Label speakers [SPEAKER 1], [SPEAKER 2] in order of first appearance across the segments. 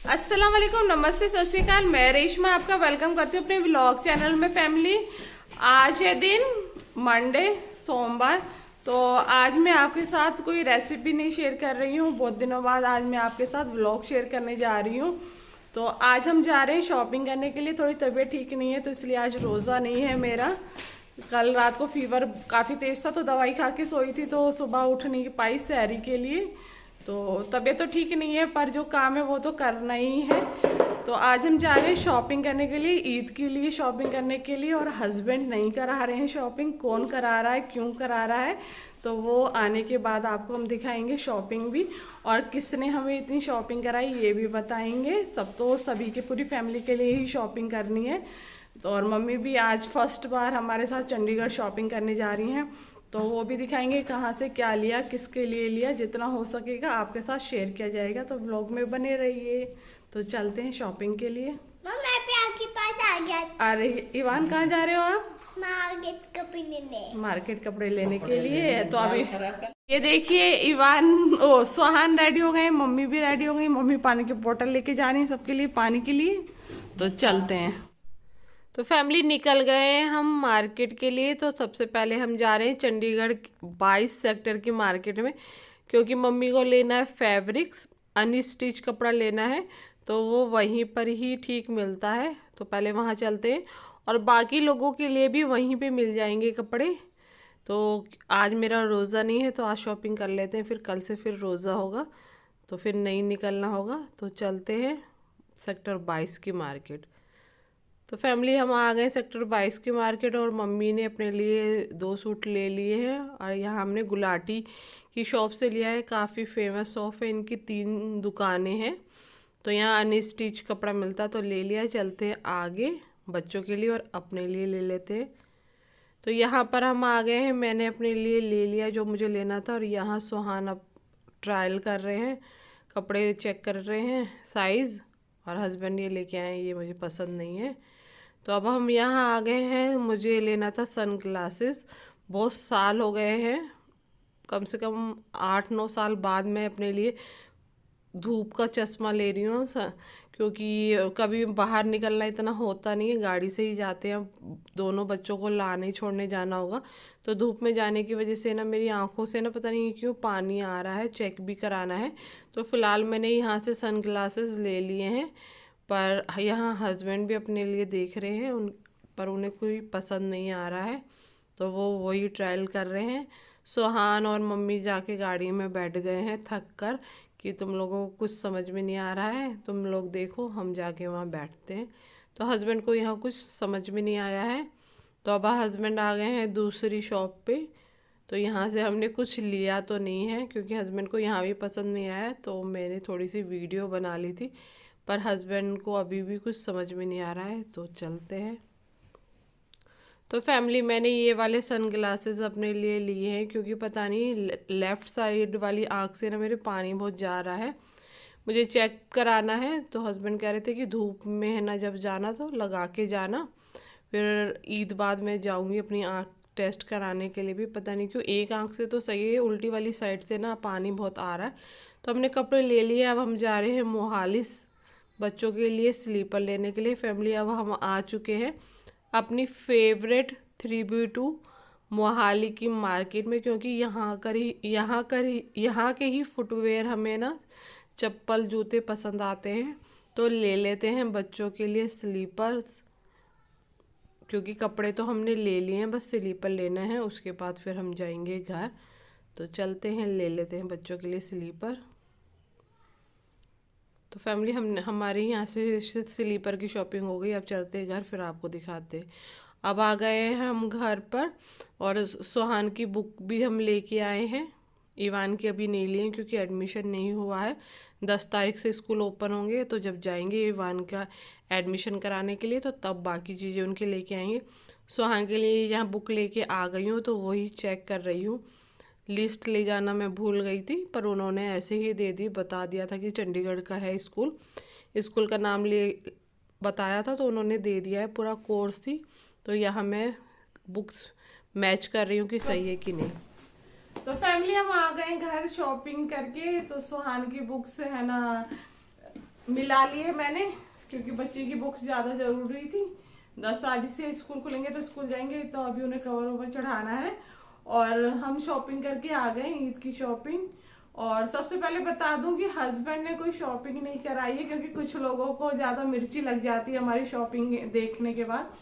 [SPEAKER 1] अस्सलाम वालेकुम, नमस्ते, सत श्री अकाल। मैं रेशमा आपका वेलकम करती हूँ अपने व्लॉग चैनल में। फैमिली, आज है दिन मंडे, सोमवार। तो आज मैं आपके साथ कोई रेसिपी नहीं शेयर कर रही हूँ। बहुत दिनों बाद आज मैं आपके साथ व्लॉग शेयर करने जा रही हूँ। तो आज हम जा रहे हैं शॉपिंग करने के लिए। थोड़ी तबीयत ठीक नहीं है तो इसलिए आज रोज़ा नहीं है मेरा। कल रात को फीवर काफ़ी तेज़ था तो दवाई खा के सोई थी, तो सुबह उठ नहीं पाई सहरी के लिए। तो तबीयत तो ठीक नहीं है पर जो काम है वो तो करना ही है। तो आज हम जा रहे हैं शॉपिंग करने के लिए, ईद के लिए शॉपिंग करने के लिए। और हस्बैंड नहीं करा रहे हैं शॉपिंग। कौन करा रहा है, क्यों करा रहा है, तो वो आने के बाद आपको हम दिखाएंगे शॉपिंग भी। और किसने हमें इतनी शॉपिंग कराई ये भी बताएंगे। सब तो सभी के, पूरी फैमिली के लिए ही शॉपिंग करनी है। तो और मम्मी भी आज फर्स्ट बार हमारे साथ चंडीगढ़ शॉपिंग करने जा रही हैं, तो वो भी दिखाएंगे कहाँ से क्या लिया, किसके लिए लिया। जितना हो सकेगा आपके साथ शेयर किया जाएगा, तो ब्लॉग में बने रहिए। तो चलते हैं शॉपिंग के लिए।
[SPEAKER 2] मैं पे आपके पास आ गया।
[SPEAKER 1] अरे इवान, कहाँ जा रहे हो आप?
[SPEAKER 2] मार्केट कपड़े लेने।
[SPEAKER 1] मार्केट कपड़े लेने के लिए। तो अभी ये देखिए, इवान सुहान रेडी हो गए, मम्मी भी रेडी हो गई। मम्मी पानी की बोतल लेके जा रही है सबके लिए पानी के लिए। तो चलते हैं। तो फैमिली निकल गए हैं हम मार्केट के लिए। तो सबसे पहले हम जा रहे हैं चंडीगढ़ 22 सेक्टर की मार्केट में, क्योंकि मम्मी को लेना है फैब्रिक्स, अनस्टिच कपड़ा लेना है। तो वो वहीं पर ही ठीक मिलता है, तो पहले वहाँ चलते हैं। और बाकी लोगों के लिए भी वहीं पे मिल जाएंगे कपड़े। तो आज मेरा रोज़ा नहीं है तो आज शॉपिंग कर लेते हैं, फिर कल से फिर रोज़ा होगा तो फिर नहीं निकलना होगा। तो चलते हैं सेक्टर 22 की मार्केट। तो फैमिली हम आ गए सेक्टर 22 की मार्केट। और मम्मी ने अपने लिए 2 सूट ले लिए हैं। और यहाँ हमने गुलाटी की शॉप से लिया है, काफ़ी फेमस शॉप है, इनकी 3 दुकानें हैं। तो यहाँ अनस्टिच कपड़ा मिलता तो ले लिया। चलते हैं आगे, बच्चों के लिए और अपने लिए ले लेते हैं। तो यहाँ पर हम आ गए हैं, मैंने अपने लिए ले लिया जो मुझे लेना था। और यहाँ सुहान अब ट्रायल कर रहे हैं, कपड़े चेक कर रहे हैं साइज़। और हस्बैंड ये लेके आए हैं, ये मुझे पसंद नहीं है। तो अब हम यहाँ आ गए हैं, मुझे लेना था सन ग्लासेस। बहुत साल हो गए हैं, कम से कम 8-9 साल बाद मैं अपने लिए धूप का चश्मा ले रही हूँ। क्योंकि कभी बाहर निकलना इतना होता नहीं है, गाड़ी से ही जाते हैं। दोनों बच्चों को लाने छोड़ने जाना होगा, तो धूप में जाने की वजह से ना मेरी आंखों से ना पता नहीं क्यों पानी आ रहा है, चेक भी कराना है। तो फ़िलहाल मैंने यहाँ से सन ग्लासेस ले लिए हैं। पर यहाँ हस्बैंड भी अपने लिए देख रहे हैं, पर उन्हें कोई पसंद नहीं आ रहा है, तो वो वही ट्रायल कर रहे हैं। सुहान और मम्मी जाके गाड़ी में बैठ गए हैं थक कर, कि तुम लोगों को कुछ समझ में नहीं आ रहा है, तुम लोग देखो, हम जाके वहाँ बैठते हैं। तो हस्बैंड को यहाँ कुछ समझ में नहीं आया है। तो अब हस्बैंड आ गए हैं दूसरी शॉप पे। तो यहाँ से हमने कुछ लिया तो नहीं है, क्योंकि हस्बैंड को यहाँ भी पसंद नहीं आया। तो मैंने थोड़ी सी वीडियो बना ली थी, पर हस्बैंड को अभी भी कुछ समझ में नहीं आ रहा है। तो चलते हैं। तो फैमिली, मैंने ये वाले सन ग्लासेस अपने लिए लिए हैं, क्योंकि पता नहीं लेफ़्ट साइड वाली आँख से ना मेरे पानी बहुत जा रहा है, मुझे चेक कराना है। तो हस्बैंड कह रहे थे कि धूप में है ना जब जाना तो लगा के जाना, फिर ईद बाद में जाऊंगी अपनी आँख टेस्ट कराने के लिए भी। पता नहीं क्यों एक आँख से तो सही है, उल्टी वाली साइड से ना पानी बहुत आ रहा है। तो हमने कपड़े ले लिए। अब हम जा रहे हैं मोहाली बच्चों के लिए स्लीपर लेने के लिए। फैमिली, अब हम आ चुके हैं अपनी फेवरेट 3B2 मोहाली की मार्केट में, क्योंकि यहाँ के ही फुटवेयर हमें ना चप्पल जूते पसंद आते हैं। तो ले लेते हैं बच्चों के लिए स्लीपर्स, क्योंकि कपड़े तो हमने ले लिए हैं, बस स्लीपर लेना है, उसके बाद फिर हम जाएंगे घर। तो चलते हैं, ले लेते हैं बच्चों के लिए स्लीपर। तो फैमिली, हमारी यहाँ से स्लीपर की शॉपिंग हो गई। अब चलते हैं घर, फिर आपको दिखाते हैं। अब आ गए हैं हम घर पर। और सुहान की बुक भी हम लेके आए हैं। ईवान की अभी नहीं लिए क्योंकि एडमिशन नहीं हुआ है। 10 तारीख से स्कूल ओपन होंगे, तो जब जाएंगे ईवान का एडमिशन कराने के लिए तो तब बाकी चीज़ें उनके लेके आएंगे। सुहान के लिए यहाँ बुक लेके आ गई हूँ, तो वही चेक कर रही हूँ। लिस्ट ले जाना मैं भूल गई थी, पर उन्होंने ऐसे ही दे दी, बता दिया था कि चंडीगढ़ का है स्कूल, स्कूल का नाम ले बताया था, तो उन्होंने दे दिया है, पूरा कोर्स थी। तो यहाँ मैं बुक्स मैच कर रही हूँ कि सही है कि नहीं। तो फैमिली, हम आ गए घर शॉपिंग करके। तो सुहान की बुक्स है ना मिला लिए मैंने, क्योंकि बच्चे की बुक्स ज्यादा जरूरी थी। 10 तारीख से स्कूल खुलेंगे तो स्कूल जाएंगे, तो अभी उन्हें कवर ओवर चढ़ाना है। और हम शॉपिंग करके आ गए, ईद की शॉपिंग। और सबसे पहले बता दूं कि हस्बैंड ने कोई शॉपिंग नहीं कराई है, क्योंकि कुछ लोगों को ज्यादा मिर्ची लग जाती है हमारी शॉपिंग देखने के बाद।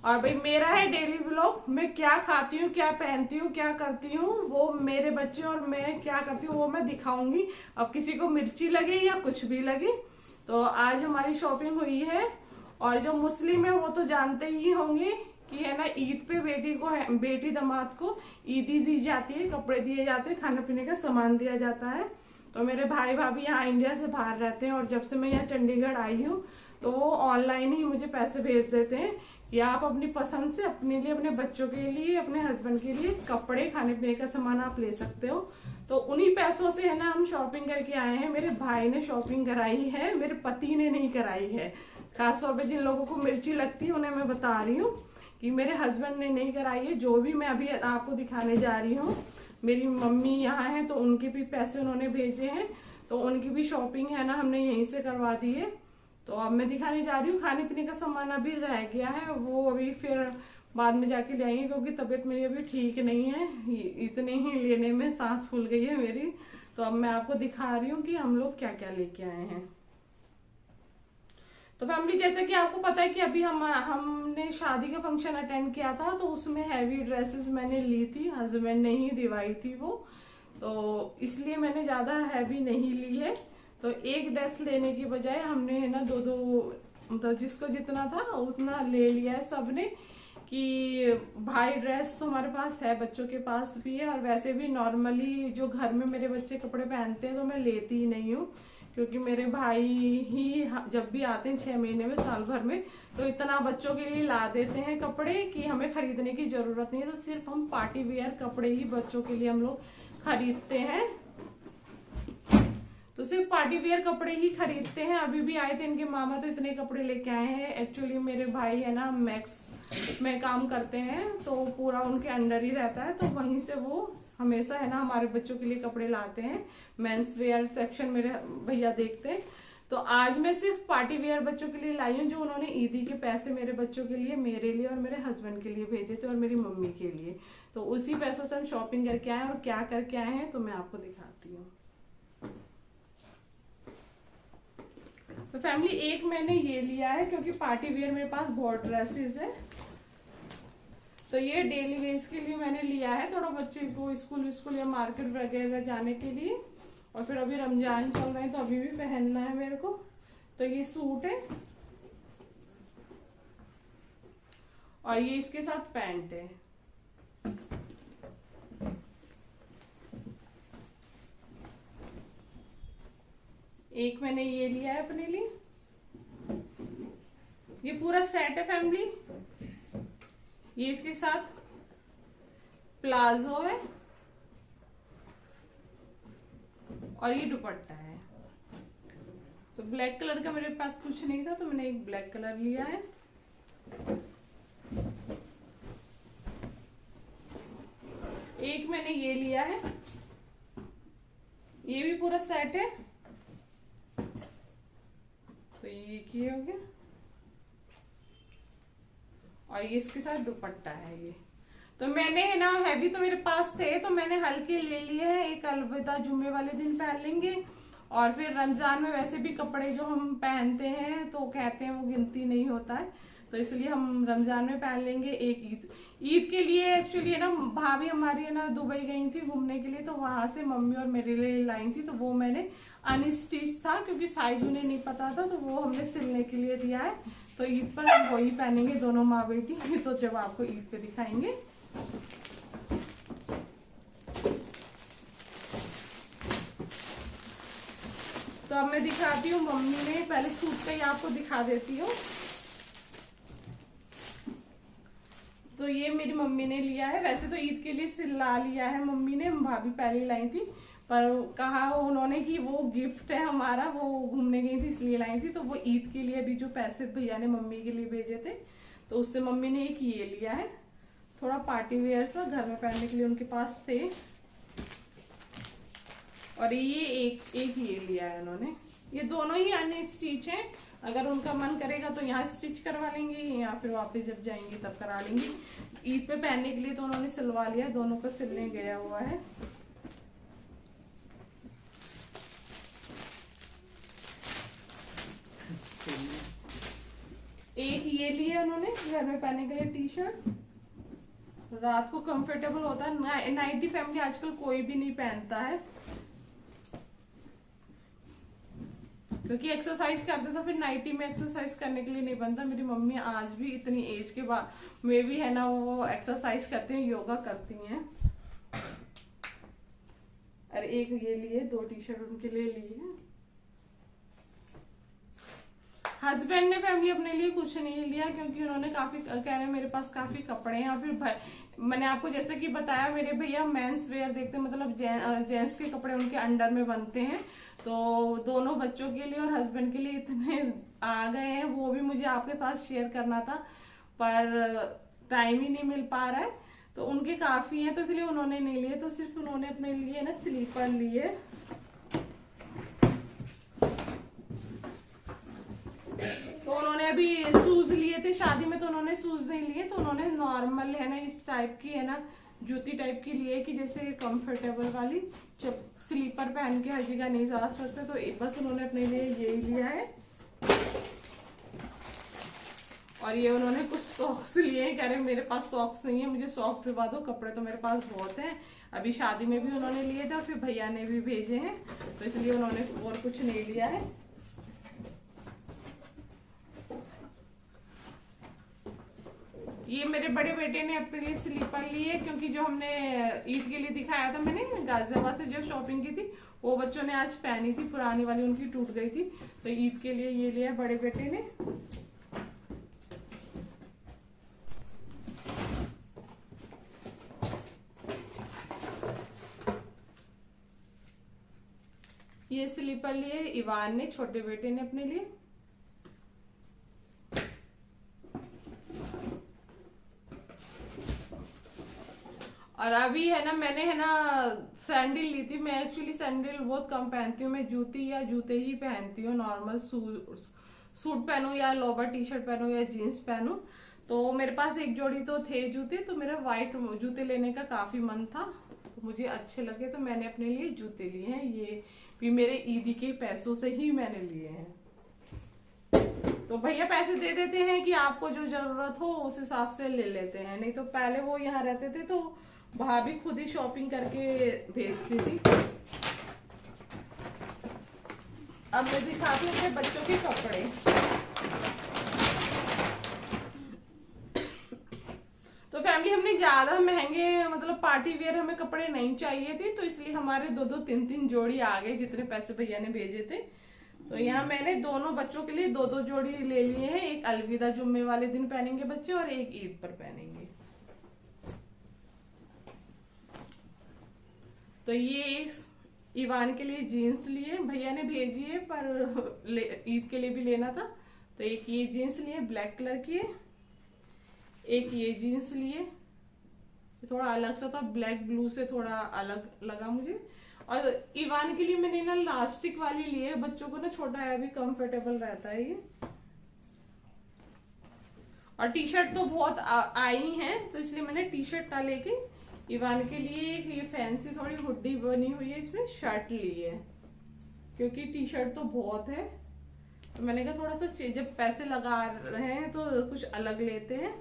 [SPEAKER 1] और भाई मेरा है डेली व्लॉग, मैं क्या खाती हूँ, क्या पहनती हूँ, क्या करती हूँ, वो मेरे बच्चे और मैं क्या करती हूँ वो मैं दिखाऊंगी। अब किसी को मिर्ची लगे या कुछ भी लगे। तो आज हमारी शॉपिंग हुई है। और जो मुस्लिम है वो तो जानते ही होंगे कि है ना, ईद पे बेटी दामाद को ईदी दी जाती है, कपड़े दिए जाते हैं, खाने पीने का सामान दिया जाता है। तो मेरे भाई भाभी यहाँ इंडिया से बाहर रहते हैं, और जब से मैं यहाँ चंडीगढ़ आई हूँ तो वो ऑनलाइन ही मुझे पैसे भेज देते हैं कि आप अपनी पसंद से अपने लिए, अपने बच्चों के लिए, अपने हस्बैंड के लिए कपड़े, खाने पीने का सामान आप ले सकते हो। तो उन्हीं पैसों से है ना हम शॉपिंग करके आए हैं। मेरे भाई ने शॉपिंग कराई है, मेरे पति ने नहीं कराई है। खासतौर पे जिन लोगों को मिर्ची लगती है उन्हें मैं बता रही हूँ कि मेरे हस्बैंड ने नहीं कराई है। जो भी मैं अभी आपको दिखाने जा रही हूँ, मेरी मम्मी यहाँ है तो उनके भी पैसे उन्होंने भेजे हैं, तो उनकी भी शॉपिंग है ना हमने यहीं से करवा दी है। तो अब मैं दिखाने जा रही हूँ। खाने पीने का सामान अभी रह गया है, वो अभी फिर बाद में जाके ले आएंगे, क्योंकि तबीयत मेरी अभी ठीक नहीं है। इतने ही लेने में सांस फूल गई है मेरी। तो अब मैं आपको दिखा रही हूँ कि हम लोग क्या क्या लेके आए हैं। तो फैमिली, जैसे कि आपको पता है कि अभी हमने शादी का फंक्शन अटेंड किया था, तो उसमें हैवी ड्रेसेस मैंने ली थी, हस्बैंड ने ही दिवाई थी वो, तो इसलिए मैंने ज्यादा हैवी नहीं ली है। तो एक ड्रेस लेने की बजाय हमने है ना दो मतलब जिसको जितना था उतना ले लिया है सबने। कि भाई ड्रेस तो हमारे पास है, बच्चों के पास भी है, और वैसे भी नॉर्मली जो घर में मेरे बच्चे कपड़े पहनते हैं तो मैं लेती ही नहीं हूँ, क्योंकि मेरे भाई ही जब भी आते हैं 6 महीने में, साल भर में, तो इतना बच्चों के लिए ला देते हैं कपड़े कि हमें खरीदने की जरूरत नहीं है। तो सिर्फ हम पार्टी वेयर कपड़े ही बच्चों के लिए हम लोग खरीदते हैं। तो सिर्फ पार्टी वेयर कपड़े ही खरीदते हैं। अभी भी आए थे इनके मामा, तो इतने कपड़े लेके आए हैं। एक्चुअली मेरे भाई है ना मैक्स में काम करते हैं, तो पूरा उनके अंडर ही रहता है, तो वहीं से वो हमेशा है ना हमारे बच्चों के लिए कपड़े लाते हैं। मेंस वेयर सेक्शन मेरे भैया देखते हैं। तो आज मैं सिर्फ पार्टी वेयर बच्चों के लिए लाई हूँ, जो उन्होंने ईदी के पैसे मेरे बच्चों के लिए, मेरे लिए और मेरे हस्बैंड के लिए भेजे थे, और मेरी मम्मी के लिए। तो उसी पैसों से हम शॉपिंग करके आए, और क्या करके आए हैं तो मैं आपको दिखाती हूँ। तो फैमिली, एक मैंने ये लिया है, क्योंकि पार्टी वेयर मेरे पास बहुत ड्रेसेस है, तो ये डेली वेज के लिए मैंने लिया है, थोड़ा बच्चे को स्कूल या मार्केट वगैरह जाने के लिए। और फिर अभी रमजान चल रहे हैं तो अभी भी पहनना है मेरे को। तो ये सूट है, और ये इसके साथ पैंट है। एक मैंने ये लिया है अपने लिए, ये पूरा सेट है फैमिली। ये इसके साथ प्लाजो है, और ये दुपट्टा है। तो ब्लैक कलर का मेरे पास कुछ नहीं था, तो मैंने एक ब्लैक कलर लिया है। एक मैंने ये लिया है, ये भी पूरा सेट है। तो ये हो गया, और ये इसके साथ दुपट्टा है ये। तो मैंने है ना, हैवी तो मेरे पास थे तो मैंने हल्के ले लिए हैं। एक अलविदा जुम्मे वाले दिन पहन लेंगे, और फिर रमजान में वैसे भी कपड़े जो हम पहनते हैं तो कहते हैं वो गिनती नहीं होता है, तो इसलिए हम रमजान में पहन लेंगे। एक ईद के लिए एक्चुअली है ना, भाभी हमारी है ना दुबई गई थी घूमने के लिए, तो वहां से मम्मी और मेरे लिए लाई थी, तो वो मैंने अनस्टिच था, क्योंकि साइज उन्हें नहीं पता था, तो वो हमने सिलने के लिए दिया है। तो ईद पर हम वही पहनेंगे दोनों माँ बेटी, तो जब आपको ईद पे दिखाएंगे। तो अब मैं दिखाती हूँ मम्मी ने, पहले सूट पे ही आपको दिखा देती हूँ। तो ये मेरी मम्मी ने लिया है, वैसे तो ईद के लिए सिला लिया है मम्मी ने, भाभी पहले लाई थी, पर कहा उन्होंने कि वो गिफ्ट है हमारा, वो घूमने गई थी इसलिए लाई थी। तो वो ईद के लिए भी जो पैसे भैया ने मम्मी के लिए भेजे थे, तो उससे मम्मी ने एक ये लिया है, थोड़ा पार्टी वेयर सा, घर में पहनने के लिए उनके पास थे। और ये एक ये लिया है उन्होंने, ये दोनों ही अनस्टिच हैं। अगर उनका मन करेगा तो यहाँ स्टिच करवा लेंगे या फिर वापस जब जाएंगे तब करा लेंगे। ईद पे पहनने के लिए तो उन्होंने सिलवा लिया, दोनों का सिलने गया हुआ है। एक ये लिया उन्होंने घर में पहनने के लिए टी शर्ट, रात को कंफर्टेबल होता है। नाइटी फैमिली आजकल कोई भी नहीं पहनता है, क्योंकि एक्सरसाइज करते तो फिर नाइटी में एक्सरसाइज करने के लिए नहीं बनता। मेरी मम्मी आज भी इतनी एज के बाद में भी है ना, वो एक्सरसाइज करती हैं, योगा करती हैं। और एक ये लिए, 2 टी शर्ट उनके लिए लिए। हस्बैंड ने फैमिली अपने लिए कुछ नहीं लिया, क्योंकि उन्होंने काफी कह रहे हैं मेरे पास काफी कपड़े हैं। और फिर मैंने आपको जैसे कि बताया, मेरे भैया मेंस वेयर देखते, मतलब जेंट्स के कपड़े उनके अंडर में बनते हैं। तो दोनों बच्चों के लिए और हस्बैंड के लिए इतने आ गए हैं, वो भी मुझे आपके साथ शेयर करना था, पर टाइम ही नहीं मिल पा रहा है। तो उनके काफी हैं, तो इसलिए उन्होंने नहीं लिए। तो सिर्फ उन्होंने अपने लिए ना स्लीपर लिए। तो उन्होंने अभी शूज लिए थे शादी में, तो उन्होंने शूज नहीं लिए, तो उन्होंने नॉर्मल है ना इस टाइप की है ना जूती टाइप की लिए, कि जैसे कंफर्टेबल वाली, जब स्लीपर पहन के हर जगह नहीं जा सकते। तो बस उन्होंने अपने लिए यही लिया है। और ये उन्होंने कुछ सॉक्स लिए, कह रहे मेरे पास सॉक्स नहीं है, मुझे सॉक्स दिवा दो, कपड़े तो मेरे पास बहुत हैं। अभी शादी में भी उन्होंने लिए थे और फिर भैया ने भी भेजे हैं, तो इसलिए उन्होंने और कुछ नहीं लिया है। ये मेरे बड़े बेटे ने अपने लिए स्लीपर लिए, क्योंकि जो हमने ईद के लिए दिखाया था मैंने गाजियाबाद से जो शॉपिंग की थी, वो बच्चों ने आज पहनी थी, पुरानी वाली उनकी टूट गई थी। तो ईद के लिए ये लिया बड़े बेटे ने। ये स्लीपर लिए इवान ने, छोटे बेटे ने अपने लिए। और अभी है ना, मैंने है ना सैंडल ली थी। मैं एक्चुअली सैंडल बहुत कम पहनती हूँ, मैं जूती या जूते ही पहनती हूँ। नॉर्मल सूट पहनूं या लोवर टी शर्ट पहनूं या जीन्स पहनूं। तो मेरे पास एक जोड़ी तो थे जूते, तो मेरा व्हाइट जूते लेने का काफी मन था, तो मुझे अच्छे लगे, तो मैंने अपने लिए जूते लिए हैं। ये भी मेरे ईदी के पैसों से ही मैंने लिए हैं। तो भैया पैसे दे देते हैं कि आपको जो जरूरत हो उस हिसाब से ले लेते हैं। नहीं तो पहले वो यहाँ रहते थे तो भाभी खुद ही शॉपिंग करके भेजती थी। अब मैं दिखाती हूँ अपने बच्चों के कपड़े। तो फैमिली, हमने ज्यादा महंगे मतलब पार्टी वेयर हमें कपड़े नहीं चाहिए थे, तो इसलिए हमारे 2-2 3-3 जोड़ी आ गए, जितने पैसे भैया ने भेजे थे। तो यहाँ मैंने दोनों बच्चों के लिए 2-2 जोड़ी ले लिए हैं। एक अलविदा जुम्मे वाले दिन पहनेंगे बच्चे और एक ईद पर पहनेंगे। तो ये इवान के लिए जीन्स लिए, भैया ने भेजी है, पर ईद के लिए भी लेना था। तो एक ये जीन्स लिए ब्लैक कलर की है, एक ये जीन्स लिए, थोड़ा अलग सा था, ब्लैक ब्लू से थोड़ा अलग लगा मुझे। और इवान के लिए मैंने ना लास्टिक वाली ली है, बच्चों को ना छोटा है अभी, कंफर्टेबल रहता है ये। और टी शर्ट तो बहुत आई हैं, तो इसलिए मैंने टी शर्ट ना लेके इवान के लिए ये फैंसी थोड़ी हुड्डी बनी हुई है, इसमें शर्ट ली है, क्योंकि टी शर्ट तो बहुत है। तो मैंने कहा थोड़ा सा जब पैसे लगा रहे हैं तो कुछ अलग लेते हैं।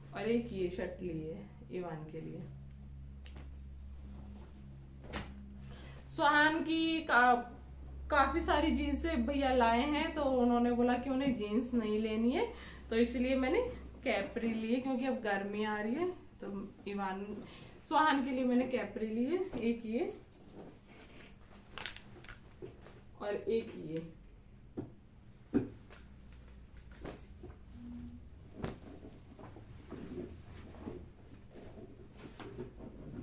[SPEAKER 1] और एक ये शर्ट ली है इवान के लिए। सुहान की काफी सारी जीन्स भैया लाए हैं, तो उन्होंने बोला कि उन्हें जीन्स नहीं लेनी है, तो इसलिए मैंने कैपरी ली है, क्योंकि अब गर्मी आ रही है। तो सुहान के लिए मैंने कैपरी ली है, एक ये और एक ये।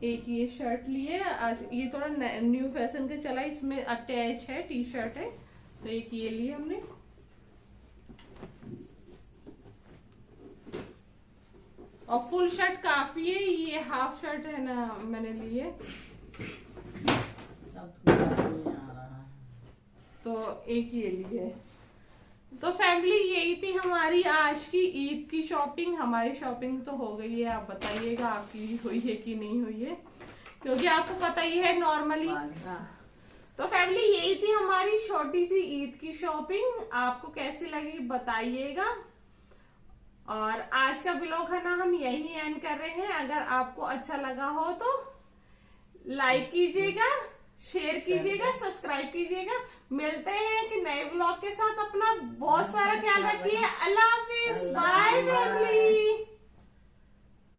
[SPEAKER 1] एक ये शर्ट लिए, आज ये थोड़ा न्यू फैशन का चला, इसमें अटैच है, टी शर्ट है, तो एक ये लिए हमने। और फुल शर्ट काफी है, ये हाफ शर्ट है ना मैंने ली है।
[SPEAKER 3] सब आ रहा है। 2
[SPEAKER 1] तो एक ये लिए। तो फैमिली यही थी हमारी आज की ईद की शॉपिंग। हमारी शॉपिंग तो हो गई है, आप बताइएगा आपकी हुई है कि नहीं हुई है, क्योंकि आपको पता ही है नॉर्मली। तो फैमिली यही थी हमारी छोटी सी ईद की शॉपिंग। आपको कैसी लगी बताइएगा। और आज का ब्लॉग है ना हम यही एंड कर रहे हैं। अगर आपको अच्छा लगा हो तो लाइक कीजिएगा, शेयर कीजिएगा, सब्सक्राइब कीजिएगा। मिलते हैं कि नए ब्लॉग के साथ। अपना बहुत सारा ख्याल रखिए। अल्लाह हाफिज, बाय फैमिली।